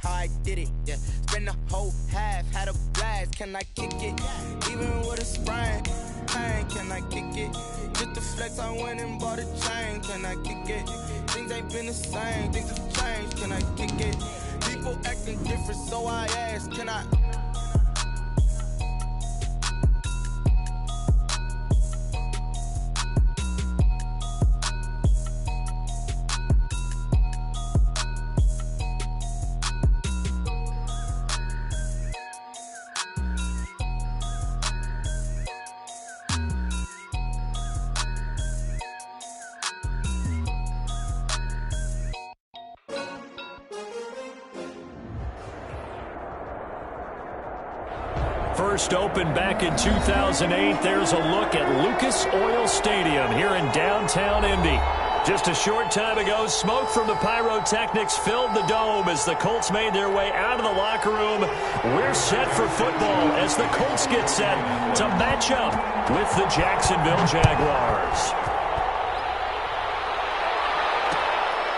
how I did it, yeah. Spend the whole half, had a blast, can I kick it? Even with a sprain, pain, can I kick it? Just to flex, I went and bought a chain, can I kick it? Things ain't been the same, things have changed, can I kick it? People acting different, so I asked, can I? First opened back in 2008, there's a look at Lucas Oil Stadium here in downtown Indy. Just a short time ago, smoke from the pyrotechnics filled the dome as the Colts made their way out of the locker room. We're set for football as the Colts get set to match up with the Jacksonville Jaguars.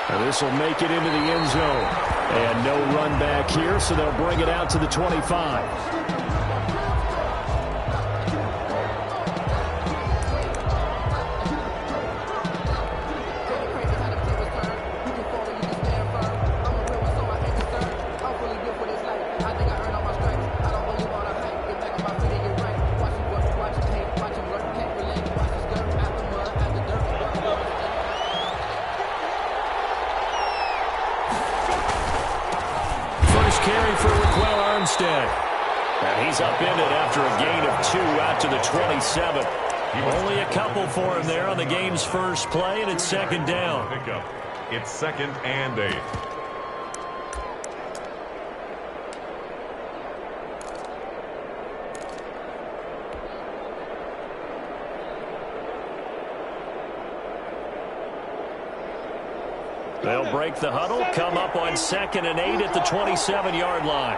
Now this will make it into the end zone. And no run back here, so they'll bring it out to the 25. And he's upended after a gain of 2 out to the 27. Only a couple for him there on the game's first play, and it's second down. Pickup. It's 2nd and 8. They'll break the huddle, come up on 2nd and 8 at the 27-yard line.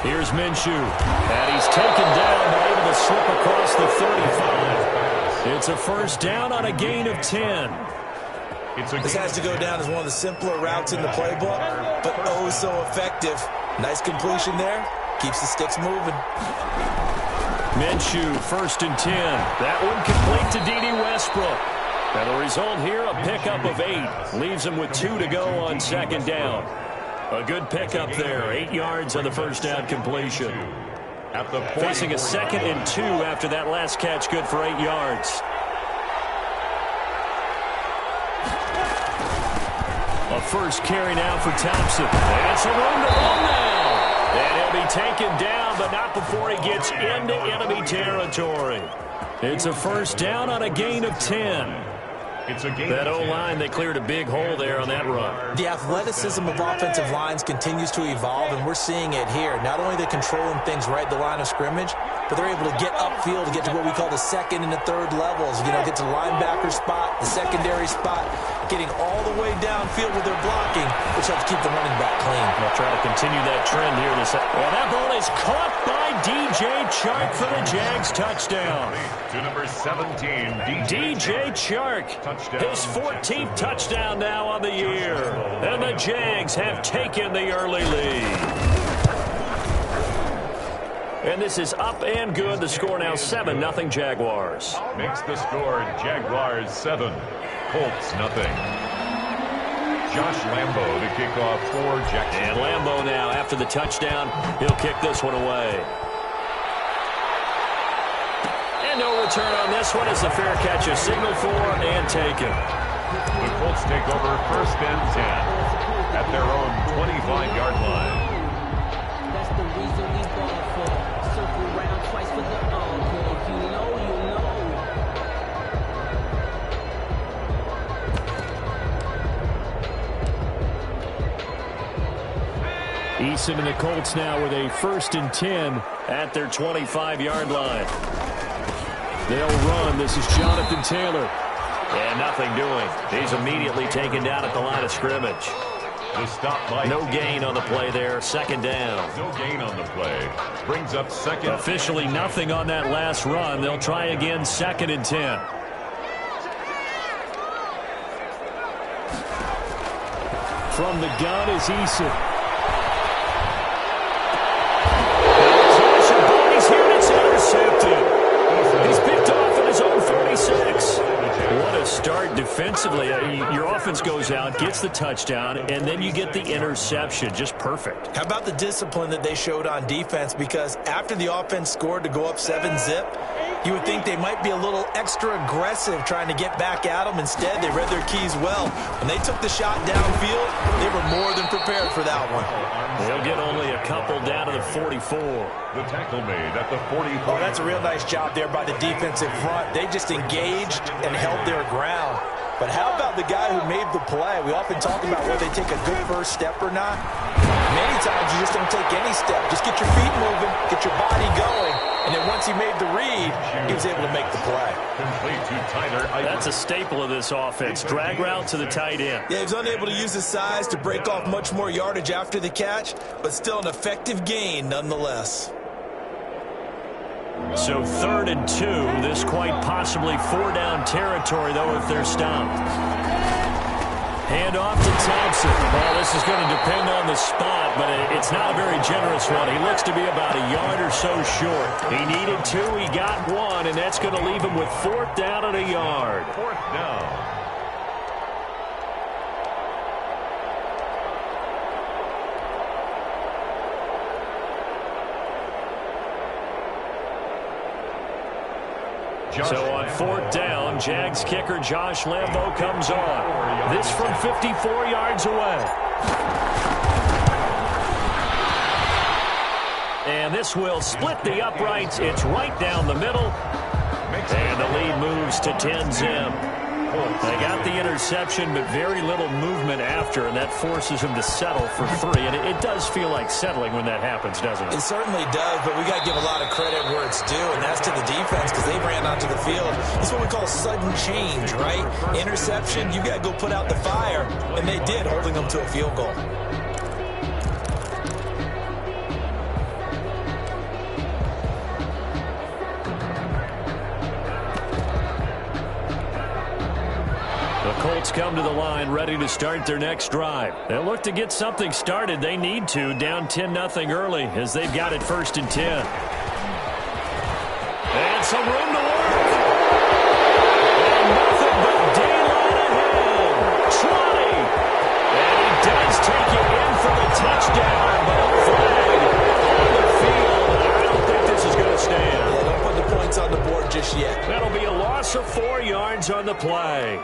Here's Minshew, and he's taken down but able to slip across the 35. It's a first down on a gain of 10. This has to go down as one of the simpler routes in the playbook, but oh so effective. Nice completion there. Keeps the sticks moving. Minshew, 1st and 10. That one complete to D.D. Westbrook. And the result here, a pickup of 8. Leaves him with 2 to go on 2nd down. A good pickup there, 8 yards on the first down completion. Facing a 2nd and 2 after that last catch, good for 8 yards. A first carry now for Thompson. And it's a room to run now. And he'll be taken down, but not before he gets into enemy territory. It's a first down on a gain of 10. That O-line, they cleared a big hole there on that run. The athleticism of offensive lines continues to evolve, and we're seeing it here. Not only are they controlling things right at the line of scrimmage, but they're able to get upfield to get to what we call the 2nd and the 3rd levels. You know, get to the linebacker spot, the secondary spot, getting all the way downfield with their blocking, which helps keep the running back clean. They'll try to continue that trend here. Well, that ball is caught by D.J. Chark for the Jags touchdown. To number 17, D.J. Chark. His 14th touchdown now on the year. And the Jags have taken the early lead. And this is up and good. The score now 7-0 Jaguars. Makes the score Jaguars 7, Colts 0. Josh Lambo to kick off for Jacksonville. And Lambo now, after the touchdown, he'll kick this one away. And no return on this one as the fair catch is signaled for and taken. The Colts take over 1st and 10 at their own 25-yard line. That's the reason we ball for. Circle round twice for the encore. If you know, you know. Eason and the Colts now with a 1st and 10 at their 25-yard line. They'll run. This is Jonathan Taylor. And nothing doing. He's immediately taken down at the line of scrimmage. The stop by no gain on the play there. 2nd down. No gain on the play. Brings up 2nd. Officially nothing on that last run. They'll try again 2nd and 10. from the gun is Eason. He's here and it's intercepted. He's picked off at his own 46. What a start defensively. Your offense goes out, gets the touchdown, and then you get the interception. Just perfect. How about the discipline that they showed on defense? Because after the offense scored to go up 7-zip, you would think they might be a little extra aggressive trying to get back at them. Instead, they read their keys well. When they took the shot downfield, they were more than prepared for that one. They'll get only a couple down to the 44. The tackle made at the 44. Oh, that's a real nice job there by the defensive front. They just engaged and held their ground. But how about the guy who made the play? We often talk about whether they take a good first step or not. Many times you just don't take any step. Just get your feet moving, get your body going. And then once he made the read, he was able to make the play. That's a staple of this offense. Drag route to the tight end. Yeah, he was unable to use his size to break off much more yardage after the catch, but still an effective gain nonetheless. So 3rd and 2. This quite possibly 4-down territory, though, if they're stopped. Hand off to Thompson. Well, this is going to depend on the spot, but it's not a very generous one. He looks to be about a yard or so short. He needed 2. He got 1, and that's going to leave him with 4th down and a yard. 4th down. So on 4th down, Jags kicker Josh Lambo comes on. This from 54 yards away. And this will split the uprights. It's right down the middle. And the lead moves to 10-zip. They got the interception, but very little movement after, and that forces him to settle for 3. And it does feel like settling when that happens, doesn't it? It certainly does, but we got to give a lot of credit where it's due, and that's to the defense because they ran onto the field. It's what we call sudden change, right? Interception, you got to go put out the fire, and they did, holding them to a field goal. Colts come to the line ready to start their next drive. They'll look to get something started. They need to, down 10-0 early as they've got it 1st and 10. And some room to work. And nothing but daylight ahead. 20. And he does take it in for the touchdown, but a flag on the field. I don't think this is going to stand. Yeah, don't put the points on the board just yet. That'll be a loss of 4 yards on the play.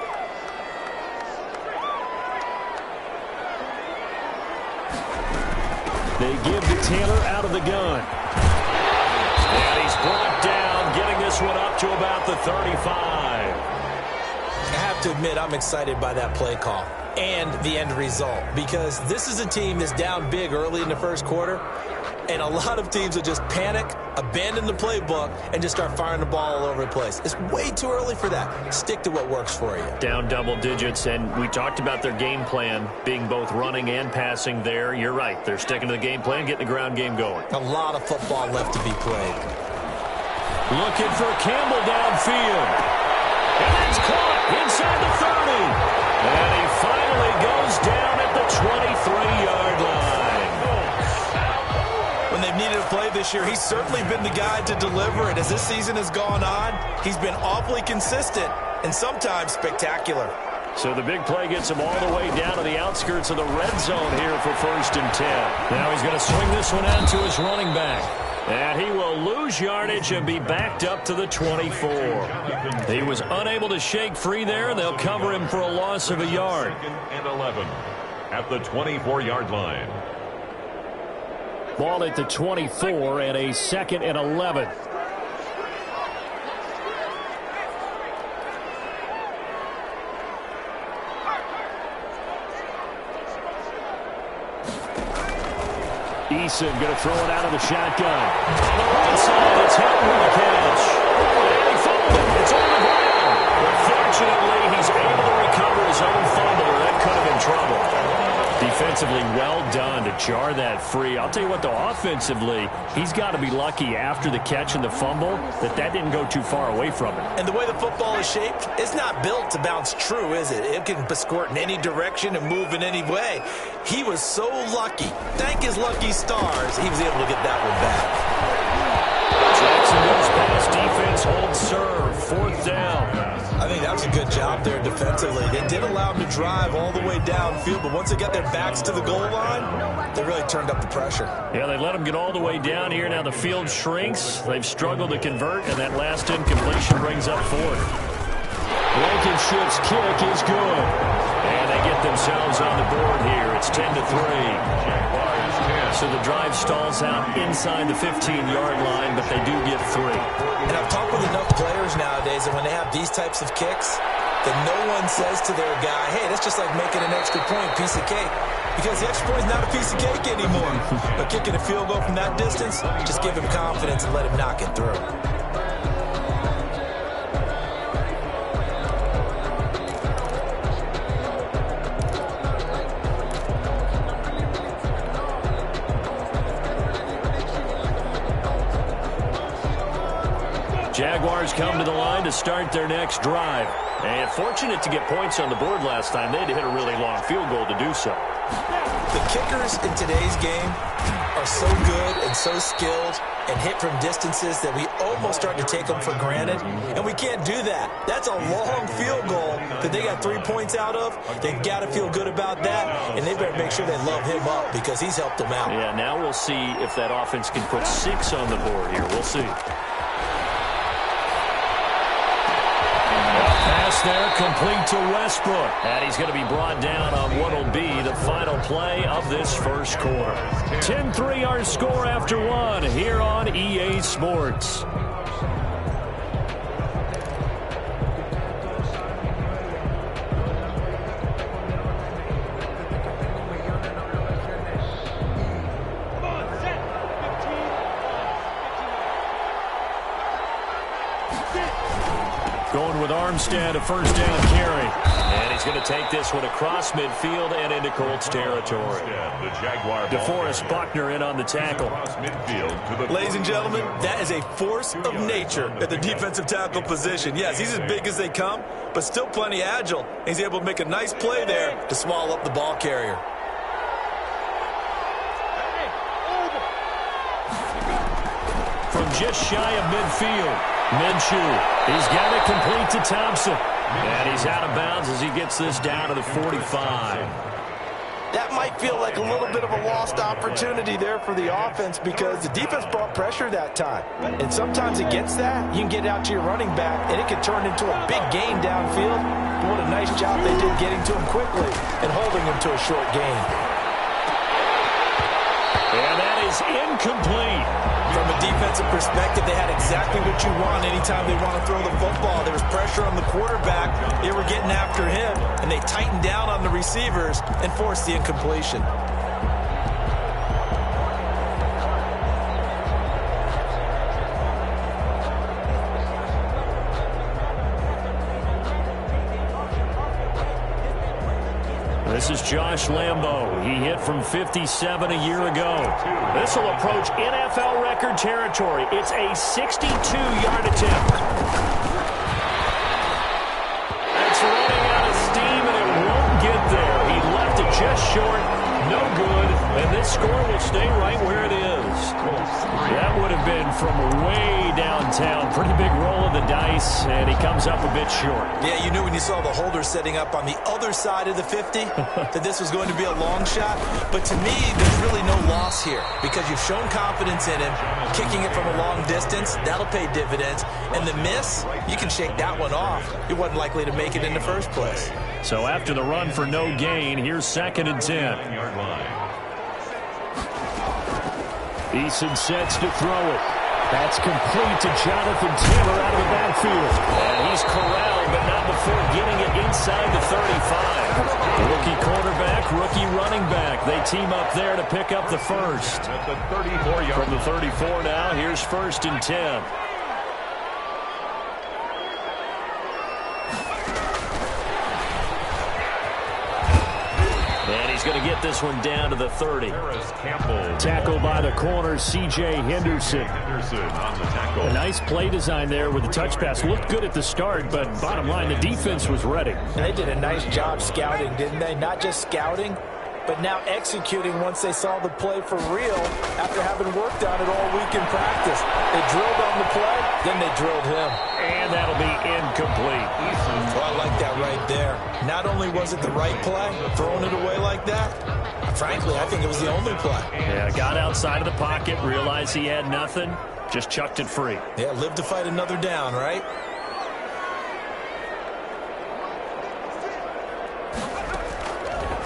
They give to Taylor out of the gun. And he's brought down, getting this one up to about the 35. I have to admit, I'm excited by that play call and the end result because this is a team that's down big early in the first quarter, and a lot of teams will just panic, abandon the playbook, and just start firing the ball all over the place. It's way too early for that. Stick to what works for you. Down double digits, and we talked about their game plan being both running and passing there. You're right. They're sticking to the game plan, getting the ground game going. A lot of football left to be played. Looking for Campbell downfield. And that's caught inside the 30. And he finally goes down at the 23-yard line. When they've needed a play this year, he's certainly been the guy to deliver it. As this season has gone on, he's been awfully consistent and sometimes spectacular. So the big play gets him all the way down to the outskirts of the red zone here for 1st and 10. Now he's going to swing this one out to his running back. And he will lose yardage and be backed up to the 24. He was unable to shake free there. They'll cover him for a loss of a yard. 2nd and 11 at the 24-yard line. Ball at the 24 and a 2nd and 11. Eason going to throw it out of the shotgun. On the right side, it's Hilton with the catch. And he fumbled it. It's on the ground. But fortunately, he's able to recover his own fumble. That could have been trouble. Defensively, well done to jar that free. I'll tell you what, though, offensively, he's got to be lucky after the catch and the fumble that didn't go too far away from him. And the way the football is shaped, it's not built to bounce true, is it? It can squirt in any direction and move in any way. He was so lucky. Thank his lucky stars, he was able to get that one back. Jackson goes past defense, holds serve, fourth down. I think that was a good job there defensively. They did allow them to drive all the way downfield, but once they got their backs to the goal line, they really turned up the pressure. Yeah, they let them get all the way down here. Now the field shrinks. They've struggled to convert, and that last incompletion brings up fourth. Blankenship's kick is good. And they get themselves on the board here. It's 10-3. So the drive stalls out inside the 15-yard line, but they do get 3. And I've talked with enough players nowadays that when they have these types of kicks, that no one says to their guy, hey, that's just like making an extra point, piece of cake. Because the extra point is not a piece of cake anymore. But kicking a field goal from that distance, just give him confidence and let him knock it through. Jaguars come to the line to start their next drive. And fortunate to get points on the board last time. They had to hit a really long field goal to do so. The kickers in today's game are so good and so skilled and hit from distances that we almost start to take them for granted. And we can't do that. That's a long field goal that they got 3 points out of. They've got to feel good about that. And they better make sure they love him up because he's helped them out. Yeah, now we'll see if that offense can put 6 on the board here. We'll see. Pass there, complete to Westbrook. And he's going to be brought down on what will be the final play of this first quarter. 10-3 our score after 1 here on EA Sports. Going with Armstead, a first down carry. And he's going to take this one across midfield and into Colts territory. DeForest Buckner in on the tackle. Ladies and gentlemen, that is a force of nature at the defensive tackle position. Yes, he's as big as they come, but still plenty agile. He's able to make a nice play there to swallow up the ball carrier. From just shy of midfield. Minshew, he's got it complete to Thompson. And he's out of bounds as he gets this down to the 45. That might feel like a little bit of a lost opportunity there for the offense because the defense brought pressure that time. And sometimes against that, you can get out to your running back, and it can turn into a big gain downfield. But what a nice job they did getting to him quickly and holding him to a short gain. And that is incomplete. From a defensive perspective, they had exactly what you want anytime they want to throw the football. There was pressure on the quarterback. They were getting after him, and they tightened down on the receivers and forced the incompletion. This is Josh Lambo. He hit from 57 a year ago. This will approach NFL record territory. It's a 62-yard attempt. That's running out of steam, and it won't get there. He left it just short. No good. And this score will stay right where it is. That would have been from way downtown. Pretty big roll of the dice, and he comes up a bit short. Yeah, you knew when you saw the holder setting up on the other side of the 50 that this was going to be a long shot. But to me, there's really no loss here because you've shown confidence in him. Kicking it from a long distance, that'll pay dividends. And the miss, you can shake that one off. He wasn't likely to make it in the first place. So after the run for no gain, here's 2nd and 10. Eason sets to throw it. That's complete to Jonathan Taylor out of the backfield. And he's corralled, but not before getting it inside the 35. Rookie quarterback, rookie running back. They team up there to pick up the first. At the 34-yard From the 34 now, here's 1st and 10. And he's going to get this one down to the 30. Tackle by the corner, C.J. Henderson. On the tackle. A nice play design there with the touch pass. Looked good at the start, but bottom line, the defense was ready. And they did a nice job scouting, didn't they? Not just scouting, but now executing once they saw the play for real after having worked on it all week in practice. They drilled on the play, then they drilled him. And that'll be incomplete. Well, I like that right there. Not only was it the right play, throwing it away like that, frankly, I think it was the only play. Yeah, got outside of the pocket, realized he had nothing, just chucked it free. Yeah, live to fight another down, right?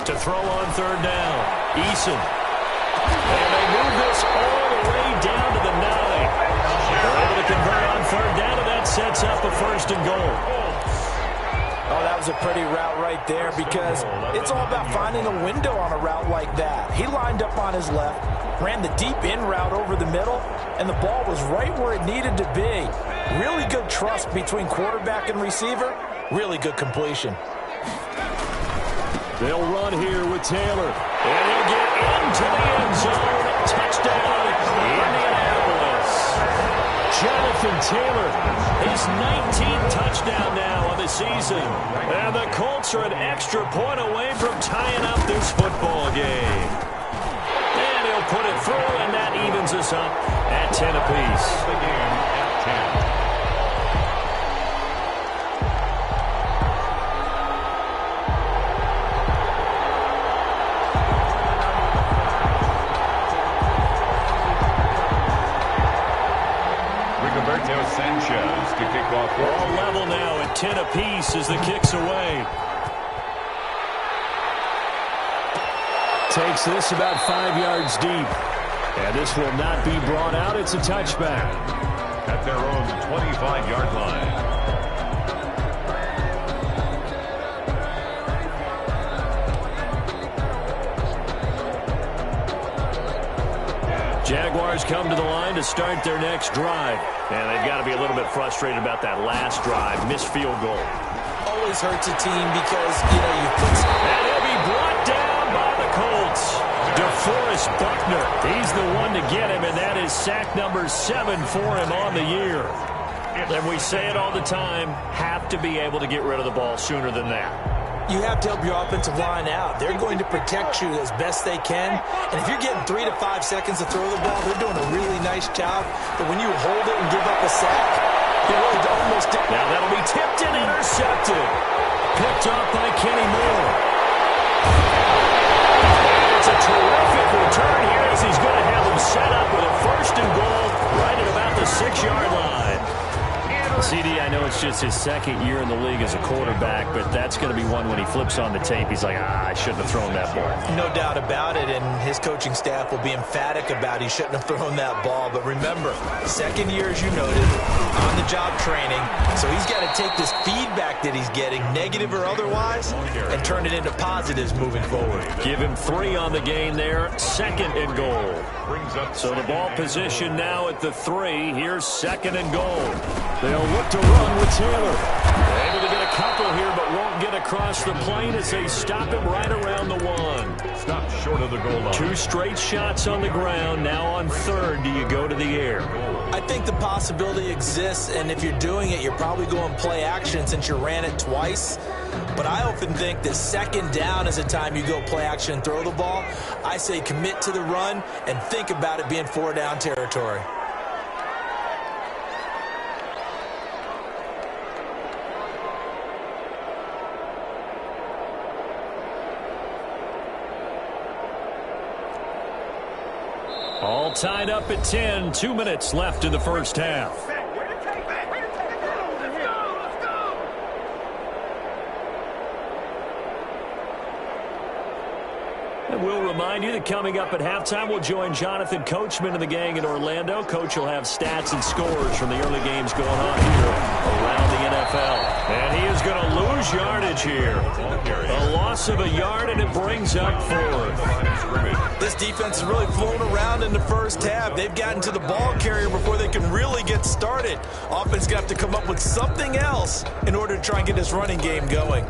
To throw on third down, Eason. And they move this all the way down to the 9. They're able to convert on third down, and that sets up a 1st and goal. Oh, that was a pretty route right there because it's all about finding a window on a route like that. He lined up on his left, ran the deep in route over the middle, and the ball was right where it needed to be. Really good trust between quarterback and receiver. Really good completion. They'll run here with Taylor. And he'll get into the end zone. Touchdown, Indianapolis. Jonathan Taylor, his 19th touchdown now on the season. And the Colts are an extra point away from tying up this football game. And he'll put it through, and that evens us up at 10 apiece. The game at 10. Sanchez to kick off. All level now at 10 apiece as the kick's away. Takes this about 5 yards deep. And this will not be brought out. It's a touchback. At their own 25-yard line. Jaguars come to the line to start their next drive. And they've got to be a little bit frustrated about that last drive. Missed field goal. Always hurts a team because, you put... And he'll be brought down by the Colts. DeForest Buckner. He's the one to get him, and that is sack number 7 for him on the year. And we say it all the time, have to be able to get rid of the ball sooner than that. You have to help your offensive line out. They're going to protect you as best they can. And if you're getting 3 to 5 seconds to throw the ball, they're doing a really nice job. But when you hold it and give up a sack, you really almost... Now that'll be tipped and intercepted. Picked off by Kenny Moore. And it's a terrific return here as he's going to have them set up with a 1st and goal right at about the 6-yard line. CD, I know it's just his 2nd year in the league as a quarterback, but that's going to be one when he flips on the tape, he's like, I shouldn't have thrown that ball. No doubt about it, and his coaching staff will be emphatic about he shouldn't have thrown that ball. But remember, 2nd year, as you noted, on-the-job training, so he's got to take this feedback that he's getting, negative or otherwise, and turn it into positives moving forward. Give him 3 on the game there, 2nd and goal. So the ball position now at the 3. Here's 2nd and goal. They'll look to run with Taylor. Able to get a couple here, but won't get across the plane as they stop him right around the 1. Stop short of the goal line. 2 straight shots on the ground. Now on 3rd, do you go to the air? I think the possibility exists, and if you're doing it, you're probably going play action since you ran it twice. But I often think that 2nd down is the time you go play action and throw the ball. I say commit to the run and think about it being 4-down territory. All tied up at 10. 2 minutes left in the first half. And we'll remind you that coming up at halftime, we'll join Jonathan Coachman and the gang in Orlando. Coach will have stats and scores from the early games going on here around the NFL. And he is going to lose yardage here. A loss of a yard, and it brings up 4th. This defense has really flown around in the first half. They've gotten to the ball carrier before they can really get started. Offense got to come up with something else in order to try and get this running game going.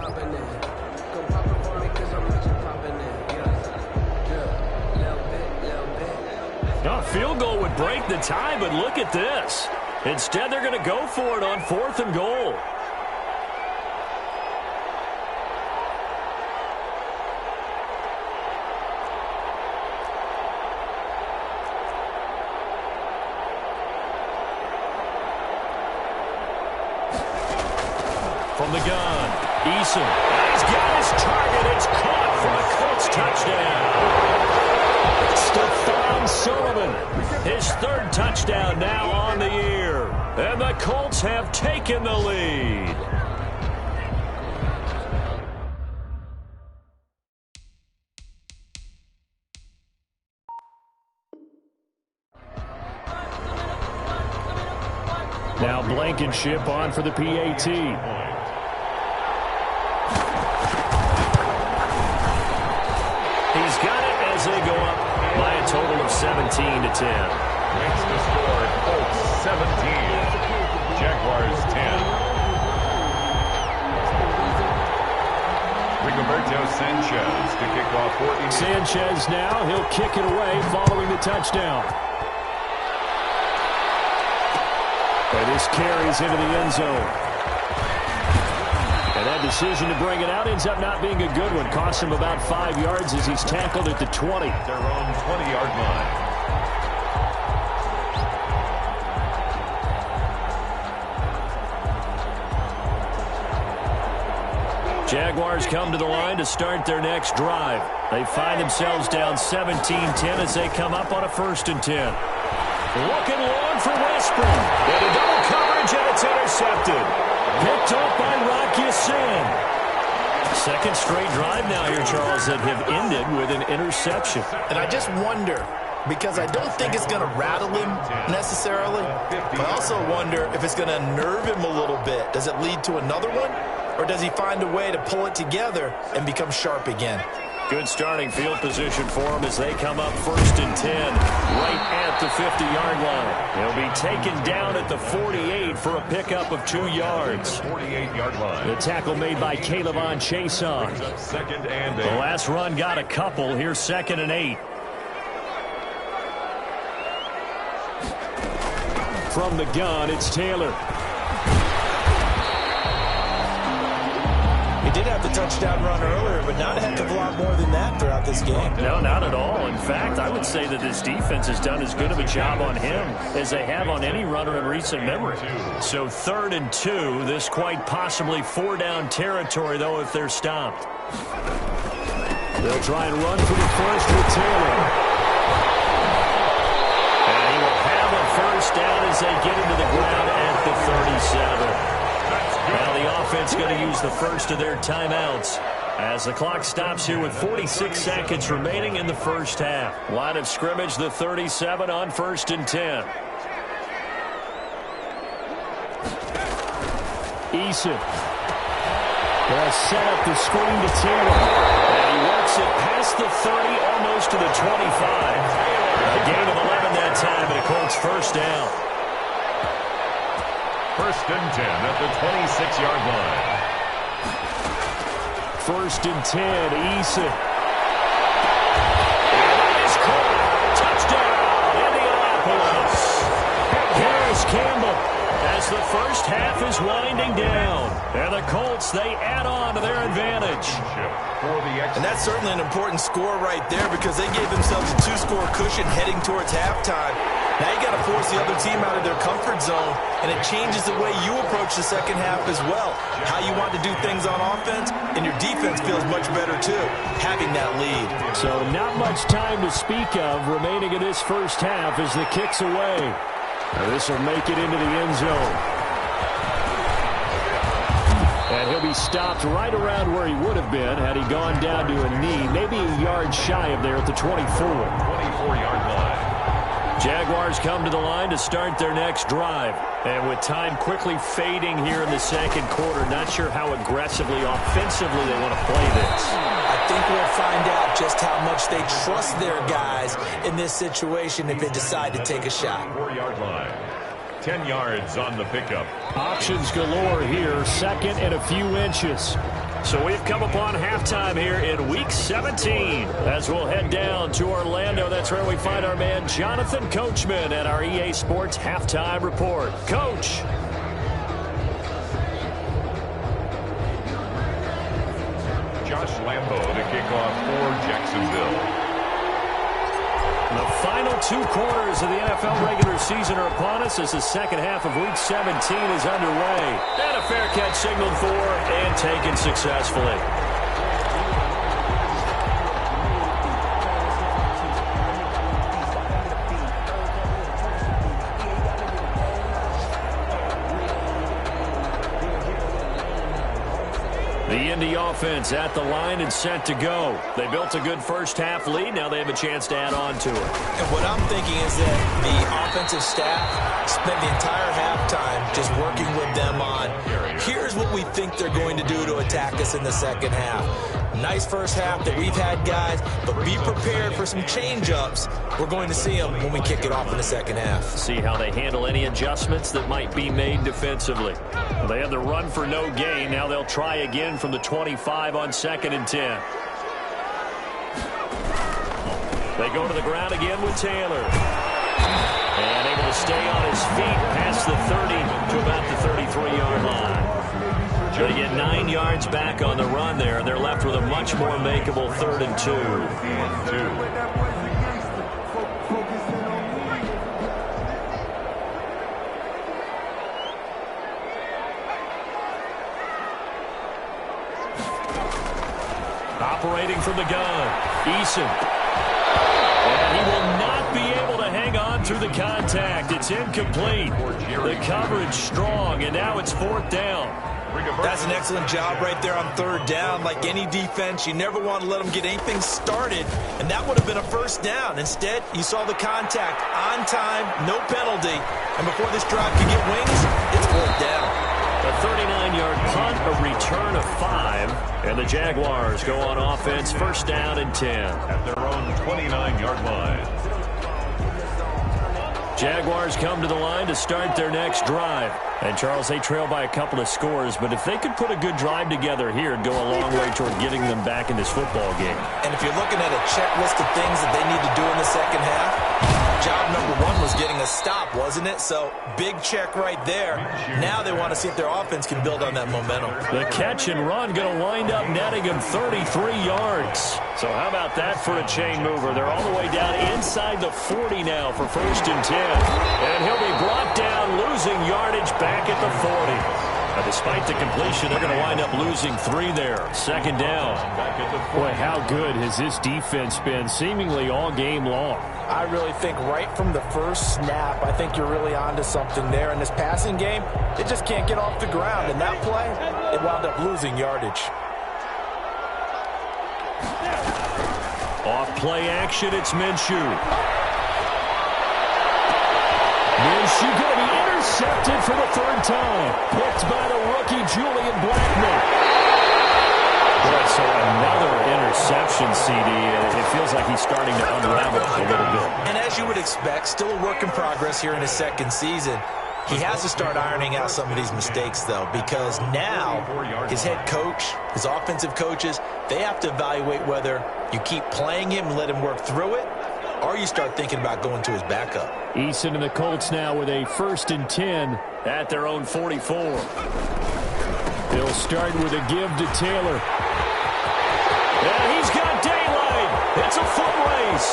A field goal would break the tie, but look at this. Instead, they're going to go for it on 4th and goal. From the gun, Eason. He's got his target. It's caught for a Colts touchdown. Stephon Sullivan, his 3rd touchdown now on the year. And the Colts have taken the lead. Now Blankenship on for the PAT. He's got it as they go up by a total of 17-10. Makes the score Colts 17, Jaguars 10. Rigoberto Sanchez to kick off 14. Sanchez now, he'll kick it away following the touchdown. And this carries into the end zone. And that decision to bring it out ends up not being a good one. Cost him about 5 yards as he's tackled at the 20. Their own 20-yard line. Jaguars come to the line to start their next drive. They find themselves down 17-10 as they come up on a 1st and 10. Looking long for Westbrook. Into double coverage, and it's intercepted. Picked up by Rocky Sin. 2nd straight drive now here, Charles, that have ended with an interception. And I just wonder, because I don't think it's going to rattle him necessarily, but I also wonder if it's going to nerve him a little bit. Does it lead to another one, or does he find a way to pull it together and become sharp again? Good starting field position for him as they come up 1st and 10 right at the 50-yard line. He'll be taken down at the 48 for a pickup of 2 yards. 48-yard line. The tackle made by Calebon Chason. 2nd and 8. The last run got a couple. Here's 2nd and 8. From the gun, it's Taylor. He did have the touchdown run earlier, but not a heck of a lot more than that throughout this game. No, not at all. In fact, I would say that this defense has done as good of a job on him as they have on any runner in recent memory. So 3rd and 2, this quite possibly 4-down territory, though, if they're stopped. They'll try and run for the first with Taylor. And he will have a 1st down as they get into the ground at the 37. Now the offense going to use the first of their timeouts as the clock stops here with 46 seconds remaining in the 1st half. Line of scrimmage, the 37 on 1st and 10. Eason. They'll set up the screen to Taylor. And he works it past the 30, almost to the 25. A gain of 11 that time, and a Colts 1st down. 1st and 10 at the 26-yard line. 1st and 10, Eason. And it's caught. Touchdown, Indianapolis. Harris Campbell as the 1st half is winding down. And the Colts, they add on to their advantage. And that's certainly an important score right there because they gave themselves a 2-score cushion heading towards halftime. Now you got to force the other team out of their comfort zone, and it changes the way you approach the 2nd half as well. How you want to do things on offense, and your defense feels much better too, having that lead. So not much time to speak of remaining in this 1st half as the kick's away. Now this will make it into the end zone. And he'll be stopped right around where he would have been had he gone down to a knee, maybe a yard shy of there at the 24. 24-yard line. Jaguars come to the line to start their next drive. And with time quickly fading here in the 2nd quarter, not sure how aggressively, offensively they want to play this. I think we'll find out just how much they trust their guys in this situation if they decide to take a shot. 4-yard line. 10 yards on the pickup. Options galore here, 2nd and a few inches. So we've come upon halftime here in Week 17. As we'll head down to Orlando, that's where we find our man Jonathan Coachman at our EA Sports Halftime Report. Coach. Josh Lambo to kick off for Jacksonville. The final 2 quarters of the NFL regular season are upon us as the second half of Week 17 is underway. And a fair catch signaled for and taken successfully. The Indy offense at the line and set to go. They built a good first half lead. Now they have a chance to add on to it. And what I'm thinking is that the offensive staff spent the entire halftime just working with them on, here's what we think they're going to do to attack us in the second half. Nice first half that we've had, guys, but be prepared for some change-ups. We're going to see them when we kick it off in the second half. See how they handle any adjustments that might be made defensively. They had the run for no gain. Now they'll try again from the 25 on 2nd and 10. They go to the ground again with Taylor. And able to stay on his feet past the 30 to about the 33-yard line. They get 9 yards back on the run there, and they're left with a much more makeable 3rd and 2. Operating from the gun, Eason. And he will not be able to hang on through the contact. It's incomplete. The coverage strong, and now it's 4th down. That's an excellent job right there on 3rd down. Like any defense, you never want to let them get anything started, and that would have been a 1st down. Instead, you saw the contact on time, no penalty, and before this drive could get wings, it's 4th down. A 39-yard punt, a return of 5, and the Jaguars go on offense, 1st down and 10. At their own 29-yard line. Jaguars come to the line to start their next drive. And, Charles, they trail by a couple of scores, but if they could put a good drive together here, it'd go a long way toward getting them back in this football game. And if you're looking at a checklist of things that they need to do in the second half, job number 1 was getting a stop, wasn't it? So, big check right there. Now they want to see if their offense can build on that momentum. The catch and run going to wind up netting him 33 yards. So how about that for a chain mover? They're all the way down inside the 40 now for 1st and 10. And he'll be brought down, losing yardage back at the 40. Now, despite the completion, they're going to wind up losing 3 there. 2nd down. Boy, how good has this defense been seemingly all game long? I really think right from the first snap, I think you're really onto something there. In this passing game, it just can't get off the ground. And that play, it wound up losing yardage. Off play action, it's Minshew. Minshew going to be intercepted for the 3rd time. Picked by the rookie Julian Blackmon. Boy, so another interception, CD. It feels like he's starting to unravel a little bit. And as you would expect, still a work in progress here in his 2nd season. He has to start ironing out some of these mistakes, though, because now his head coach, his offensive coaches, they have to evaluate whether you keep playing him and let him work through it, or you start thinking about going to his backup. Eason and the Colts now with a 1st and 10 at their own 44. They'll start with a give to Taylor. And he's got daylight. It's a foot race.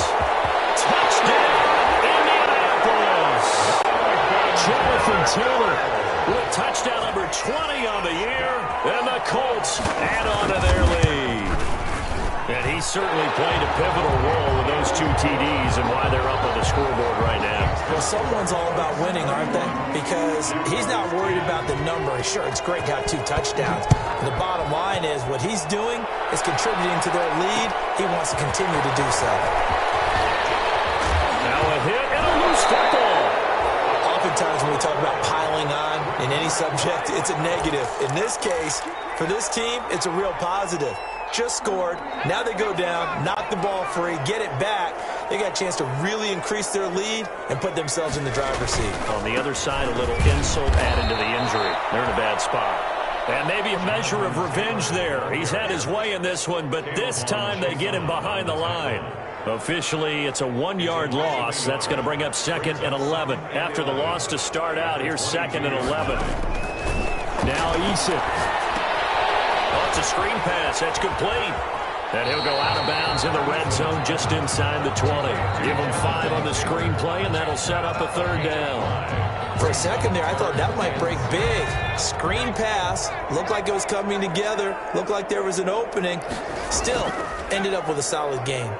Touchdown, Indianapolis. Jonathan Taylor with touchdown number 20 on the year. And the Colts add on to their lead. And he certainly played a pivotal role with those 2 TDs and why they're up on the scoreboard right now. Well, someone's all about winning, aren't they? Because he's not worried about the number. Sure, it's great to have 2 touchdowns. And the bottom line is what he's doing is contributing to their lead. He wants to continue to do so. Now a hit and a loose football. Oftentimes when we talk about piling on in any subject, it's a negative. In this case, for this team, it's a real positive. Just scored. Now they go down, knock the ball free, get it back. They got a chance to really increase their lead and put themselves in the driver's seat. On the other side, a little insult added to the injury. They're in a bad spot. And maybe a measure of revenge there. He's had his way in this one, but this time they get him behind the line. Officially, it's a 1-yard loss. That's going to bring up 2nd and 11. After the loss to start out, here's 2nd and 11. Now Eason. Oh, it's a screen pass. That's complete. And he'll go out of bounds in the red zone just inside the 20. Give him 5 on the screen play, and that'll set up a 3rd down. For a second there, I thought that might break big. Screen pass. Looked like it was coming together. Looked like there was an opening. Still, ended up with a solid game.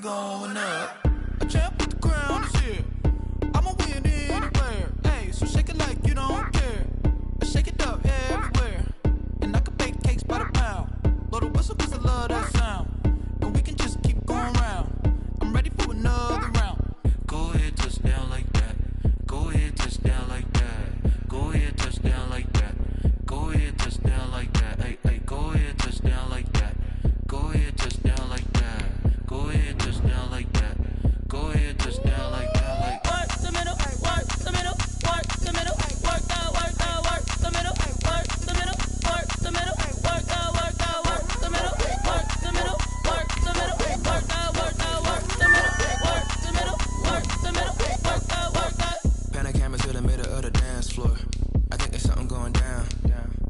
Going up, a champ with the crown is here. I'ma win anywhere. Hey, so shake it like you don't care. I shake it up everywhere, and I can bake cakes by the pound. Blow the whistle 'cause I love that sound, and we can just keep going round. I'm ready for another round. Go ahead, touch down like that. Go ahead, touch down like that. Go ahead, touch down like that. Go ahead, touch down like that. Hey, hey, go ahead, touch down like that. Go ahead, touch down like that. Go ahead, touch down like that. Go ahead, touch down like that. Like work the middle, work the middle, work the middle, work out, work the middle, work the middle, work the middle, work out, work the middle, work the middle, work the middle, work out, work the middle, work the middle, work the middle, work out, work out. Pan a camera to the middle of the dance floor. I think there's something going down.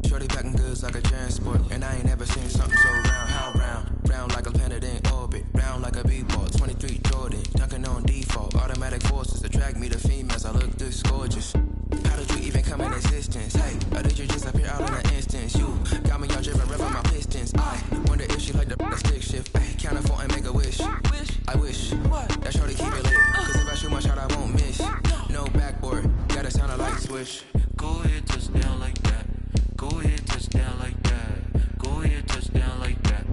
Shorty packing goods like a transport, and I ain't never seen something so round. How round? Round like a planet in orbit, round like a b-ball. 23 Jordan, dunking on default. Automatic forces attract me to females. I look this gorgeous. How did you even come in existence? Hey, or did you just appear out in an instance? You got me all driven, revving my pistons. I wonder if she like the stick shift. Hey, count a 4 and make a wish. I wish that shorty keep it lit. 'Cause if I shoot my shot, I won't miss. No backboard, gotta sound like switch. Go ahead, touch down like that. Go ahead, touch down like that. Go ahead, touch down like that.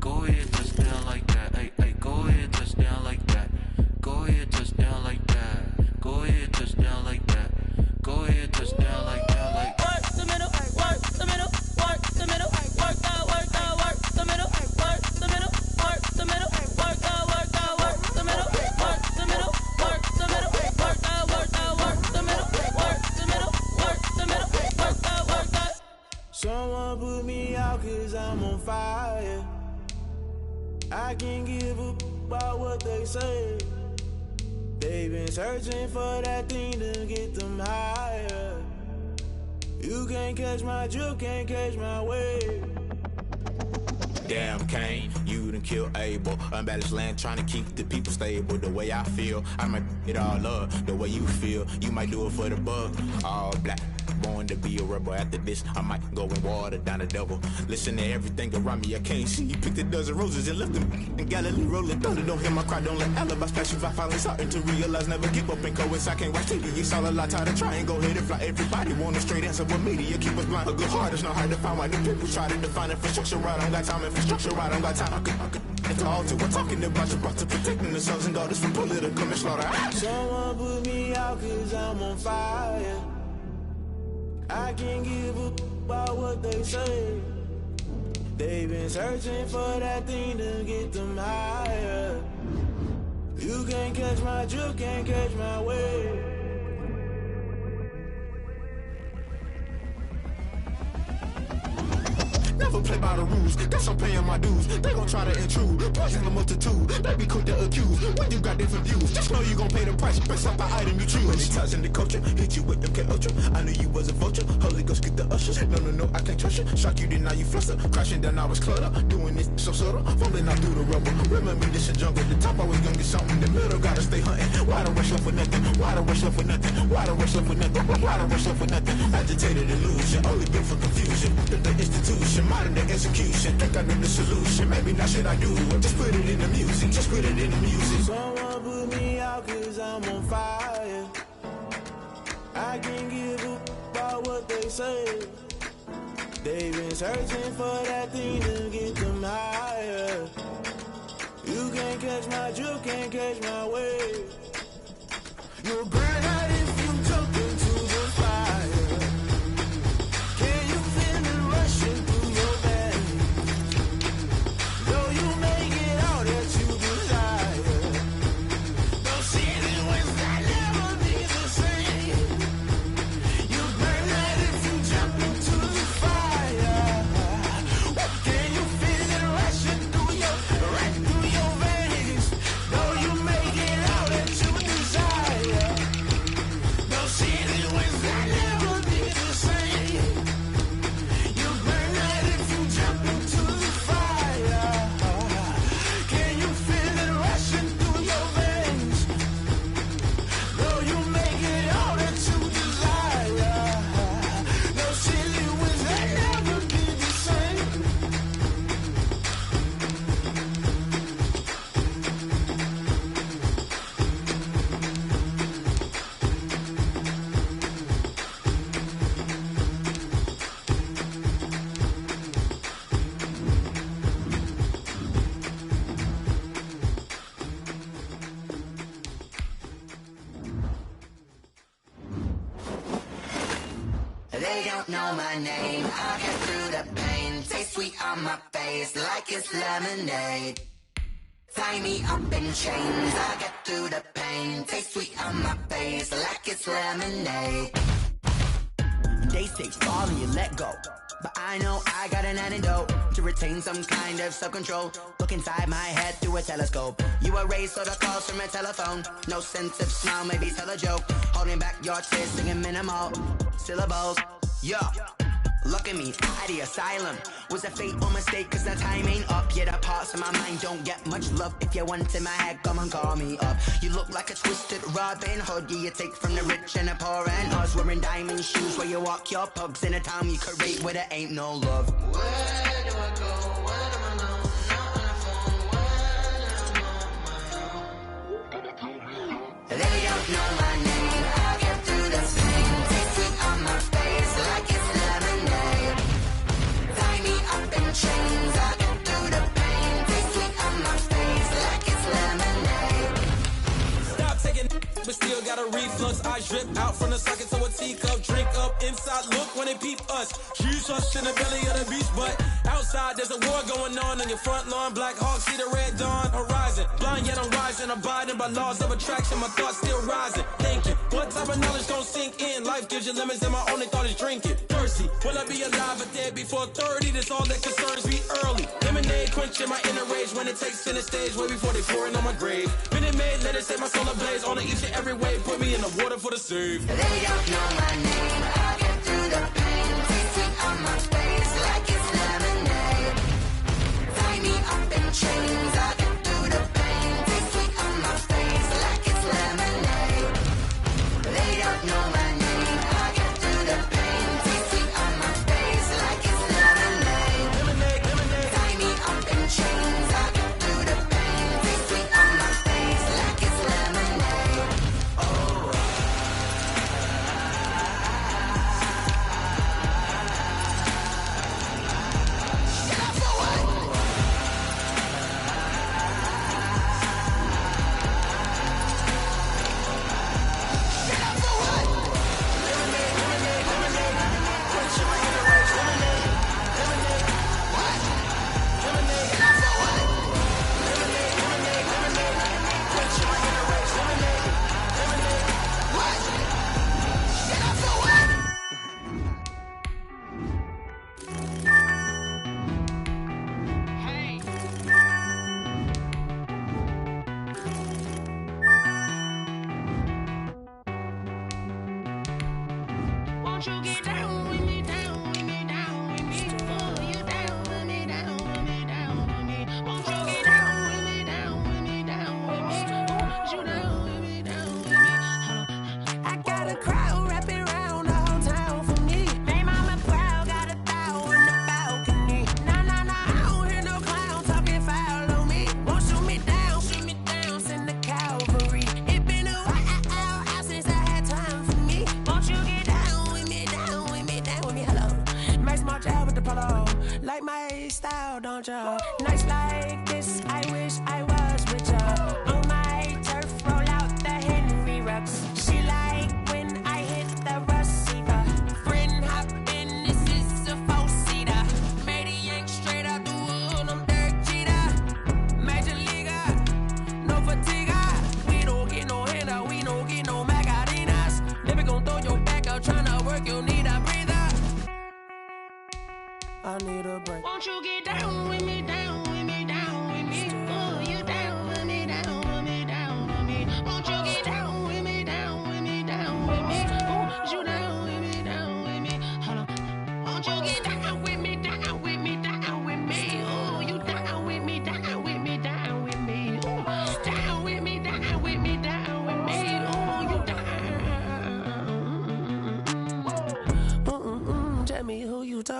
Go ahead, touch down like that. Hey, hey, go ahead, touch down like that. Go ahead, touch down like that. Go ahead, touch down like that. Go ahead, touch down like that. Like work the middle, work the middle, work the middle, work out, work the middle, work the middle, work the middle, work out, work the middle, work the middle, work the middle, work out, work the middle, work the middle, work the middle, work out, work out. Someone put me out 'cause I'm on fire. I can't give a about what they say. They've been searching for that thing to get them higher. You can't catch my drift, can't catch my wave. Damn, Kane, you done killed Abel. Unbalanced land, trying to keep the people stable. The way I feel, I might it all up. The way you feel, you might do it for the bug. All black, born to be a rebel. After this, I might go and water down the devil. Listen to everything around me, I can't see. You picked a dozen roses and left them in Galilee rolling thunder. Don't hear my cry, don't let alibis pass you. I finally starting to realize, never give up and coincide. Can't watch TV, it's all a lot. Tired of trying, go ahead and fly. Everybody want a straight answer with media. Keep us blind, a good heart, it's not hard to find. Why the people try to define infrastructure right? I don't got time, infrastructure right, I don't got time. I could into altar. We're talking about you brought to protecting the sons and daughters from political and slaughter. Someone put me out 'cause I'm on fire. I can't give a about what they say. They've been searching for that thing to get them higher. You can't catch my drift, can't catch my wave. Never play by the rules, guess I'm paying my dues. They gon' try to intrude, poison the multitude. They be quick to accuse, when you got different views. Just know you gon' pay the price, based off the item you choose. Many times in the culture, hit you with them K Ultra. I knew you was a vulture, Holy Ghost get the ushers. No, I can't trust you. Shock you, then now you fluster. Crashing down, I was cluttered. Doing this so subtle, falling out through the rubble. Remember me, this a jungle. The top always gonna get something. The middle gotta stay hunting. Wide awake. rush up for nothing? Why the rush up for nothing? Why the rush up for nothing? Why the rush up for nothing? Agitated illusion, only built for confusion. The institution, modern day execution. Think I know the solution. Maybe not shit I do. Just put it in the music. Just put it in the music. Someone put me out 'cause I'm on fire. I can't give up about what they say. They've been searching for that thing to get them higher. You can't catch my drift, can't catch my wave. You'll burn out if you jump into the fire. Can you feel it rushing through your veins? Though you make it all that you desire. Those feelings that never be the same. You burn out if you jump into the fire. Can you feel it rushing through your veins? Though you make it all that you desire. Those feelings that never be the same. You burn out if you jump into the fire. Can you feel it rushing through your veins? Though you make it all that you desire. Those feelings that never be the same. They don't know my name, I'll get through the pain. Taste sweet on my face like it's lemonade. Tie me up in chains, I'll get through the pain. Taste sweet on my face like it's lemonade. They say fall and you let go, but I know I got an antidote to retain some kind of self-control. Look inside my head through a telescope. You erase all the calls from a telephone. No sense of smile, maybe tell a joke. Holding back your tears, singing minimal syllables. Yeah, look at me, at the asylum. Was a fateful mistake, 'cause the time ain't up. Yet the parts of my mind don't get much love. If you want in my head, come and call me up. You look like a twisted Robin Hood. Yeah, you take from the rich and the poor and us. Wearing diamond shoes where you walk your pugs in a town you create where there ain't no love. Where do I go? Where am I alone? Not on the phone. When I'm on my own. They don't know my name. I'll get through the pain. Taste sweet on my face like it's lemonade. Tie me up in chains. I'll get through the pain. Taste sweet on my face like it's lemonade. Stop taking but still got a reflux. I drip out from the socket to a teacup. Drink up inside, look when they peep us. Huge us in the belly of the beach, but outside there's a war going on your front lawn. Black Hawk, see the red dawn horizon. Blind yet I'm rising, abiding by laws of attraction. My thoughts still rising, thinking what type of knowledge gon' sink in? Life gives you lemons and my only thought is drinking. Thirsty, will I be alive or dead before 30? That's all that concerns me early. Lemonade quenching my inner rage when it takes center stage way before they pour it on my grave. Minute Maid, let it set my soul ablaze on each and every way. Put me in the water for the save. They don't know my name. I'll get through the pain. Taste sweet on my face like it's lemonade. Tie me up in chains. I'll get through the pain. Taste sweet on my face like it's lemonade. They don't know my name. I'll get through the pain. Taste sweet on my face like it's lemonade. Tie me up in chains. I'll get through the pain. Taste sweet on my face like it's lemonade.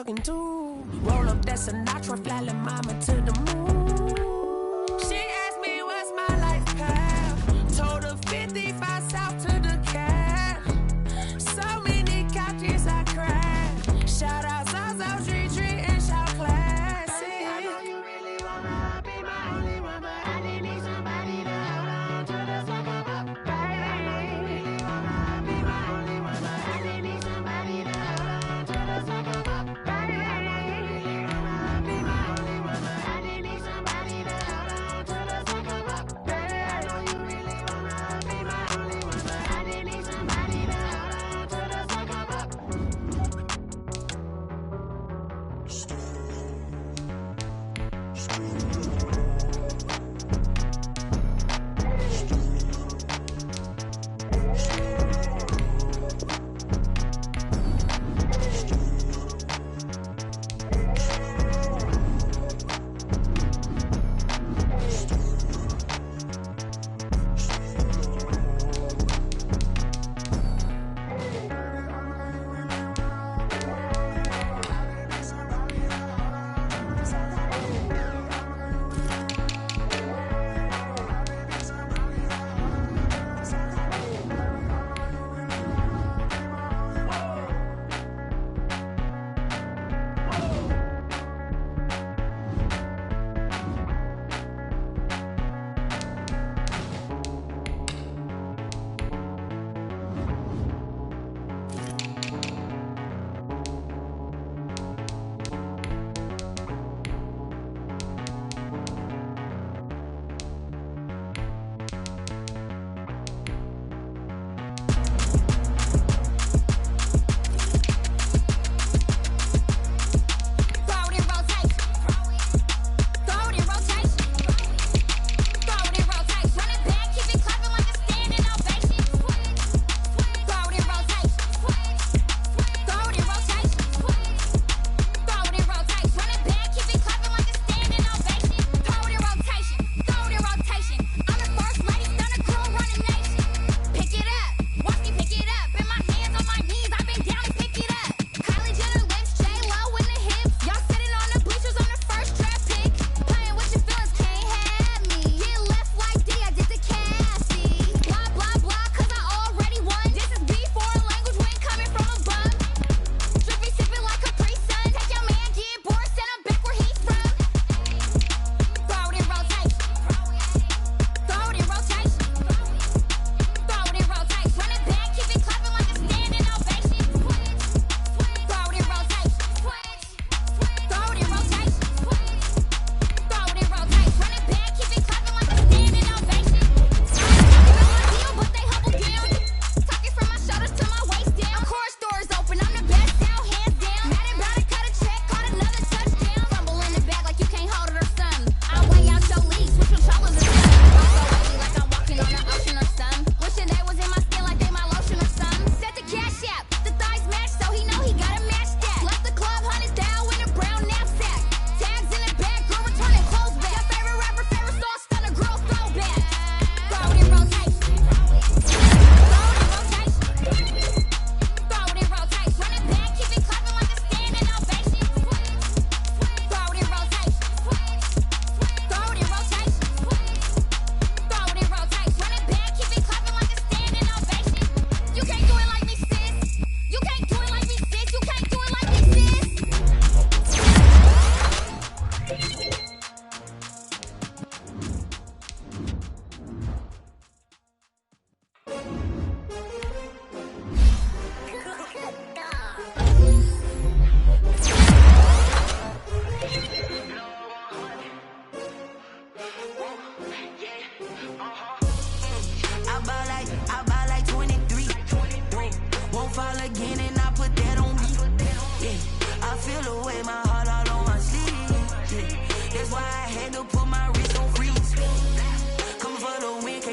talking to. Roll up that Sinatra, fly la mama to the moon. She asked me what's my life path. Told her 55 south to the cab. So many couches I cried. Shout out Zazo, Tree, and shout classy. I know you really wanna be my only one, but I didn't need somebody to hold on to the second up. Baby, I know you really wanna be my only one, but I didn't need somebody to hold on to the second up. Baby, I know you really wanna be my only one, but I didn't need somebody to hold on to the second up. Baby, I know you really wanna be my only one, but I didn't need somebody to hold on to the second up.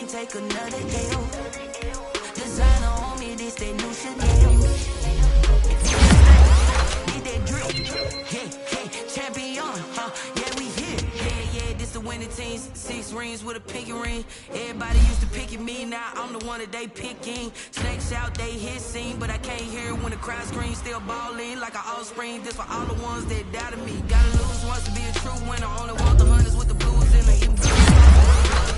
take another L. Designer on me, this that new Chanel. Need that drip, yeah, yeah. Champion, huh? Yeah, we here, yeah, yeah. This the winning. many teams, 6 rings with a pinky ring. Everybody used to pick at me, now I'm the one that they picking. Snakes out, they hissing, but I can't hear when the crowd screams. Still balling like an offspring. This for all the ones that doubted me. Gotta lose once to be a true winner. Only want the hunters with the blues in the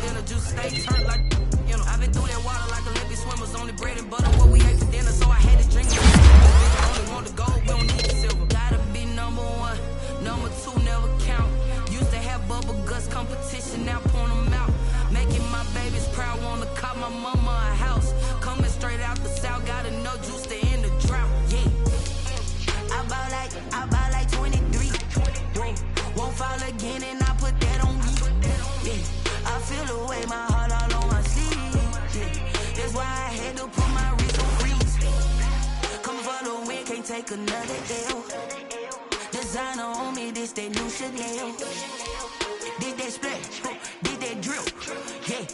in the juice steaks hurt like, you know. I've been through that water like Olympic swimmers. Only bread and butter what we ate for dinner, so I had to drink it. Only want the gold, we don't need the silver. Gotta be number 1, number 2 never count. Used to have bubble guts competition, now point them out. Making my babies proud, wanna cop my mama a house. Coming straight out the south, got enough juice to end the drought. Yeah, I bought like 23. Won't fall again, and I put that on me. Yeah, I feel the way, my heart all on my sleeve. Yeah, that's why I had to put my wrist on freeze. Coming for the win, can't take another L. Designer on me, this that new Chanel. Did that split, did that drill. Yeah,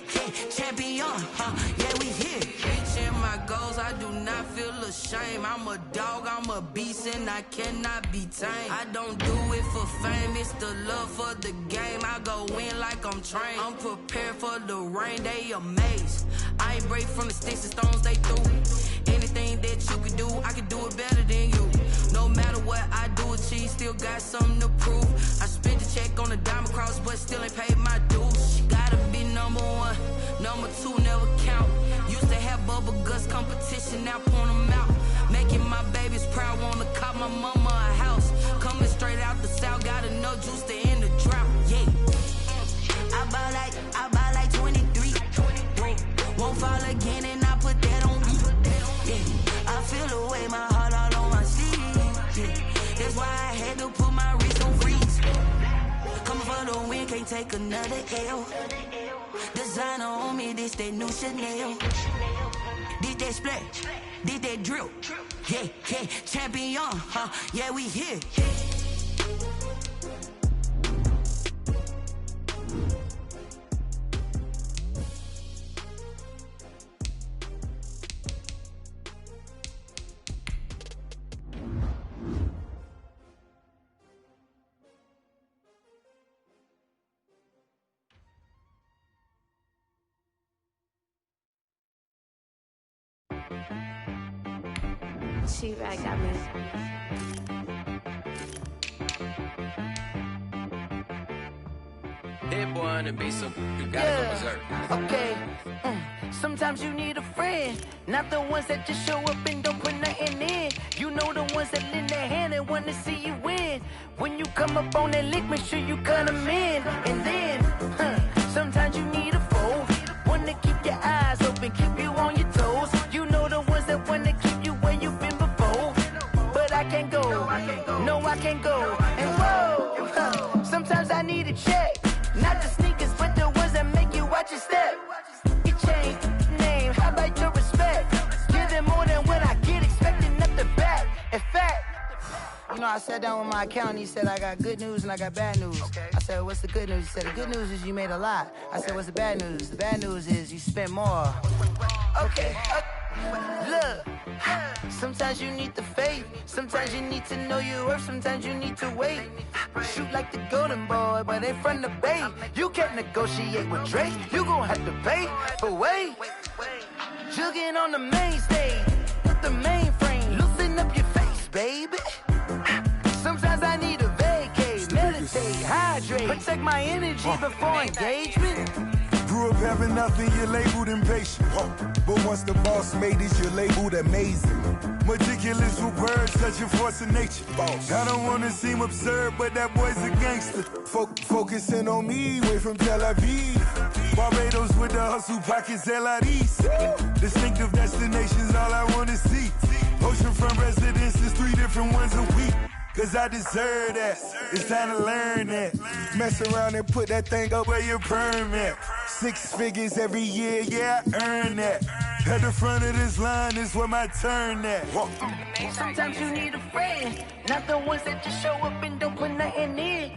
champion, yeah, we here. Reaching my goals, I do not feel ashamed. I'm a dog, I'm a beast, and I cannot be tamed. I don't do it for fame, it's the love for the game. I go in like I'm trained. I'm prepared for the rain, they amazed. I ain't break from the sticks and stones they threw. Anything that you can do, I can do it better than you. No matter what I do, achieve, still got something to prove. I spent the check on the diamond cross, but still ain't paid my dues. Gotta be number 1, number 2 never count. Used to have bubble guts competition, now point them out. Making my babies proud, wanna cop my mama a house. Coming straight out the south, got enough juice to end the drought. Yeah, I bought like 23. Won't fall again, and I put that on me. Yeah, I feel the way, my heart all on my sleeve. Yeah, that's why I had to put my wrist on freeze. Coming for the win, can't take another L. Designer on me, this that new Chanel. Did that split, did that drill. Yeah, champion, yeah, we here. She-Rag got me. Hit boy on the beat, so you gotta go berserk. Okay, sometimes you need a friend, not the ones that just show up and don't put nothing in. You know the ones that lend their hand and want to see you win. When you come up on that lick, make sure you cut them in. And then, sometimes you need a foe, one to keep your eyes open, keep you on your toes. You know the ones that want to keep you where you've been before. But I can't go, no I can't go. And whoa, sometimes I need a check. Not the sneakers, but the ones that make you watch your step. You change name, how about your respect? Give them more than what I get, expecting nothing back. In fact, you know, I sat down with my accountant, he said I got good news and I got bad news. Okay. I said, what's the good news? He said, the good news is you made a lot. I said, what's the bad news? The bad news is you spent more. Okay, look, sometimes you need the faith, sometimes you need to know your worth, sometimes you need to wait. Shoot like the golden boy, but in front of Bay. You can't negotiate with Drake, you gon' have to pay for wait. Jugging on the main stage, with the mainframe, loosen up your face, baby. Sometimes I need a vacate, meditate, hydrate, protect my energy before engagement. Grew up having nothing, you're labeled impatient. But once the boss made it, you're labeled amazing. Meticulous with words, such a force of nature. I don't wanna seem absurd, but that boy's a gangster. Focusing on me, way from Tel Aviv. Barbados with the hustle pockets, LIDs. Distinctive destinations, all I wanna see. Oceanfront residences, 3 different ones a week. Cause I deserve that, it's time to learn that. Mess around and put that thing up where your permit. 6 figures every year, yeah, I earn that. At the front of this line is where my turn at. Sometimes you need a friend, not the ones that just show up and don't put nothing in.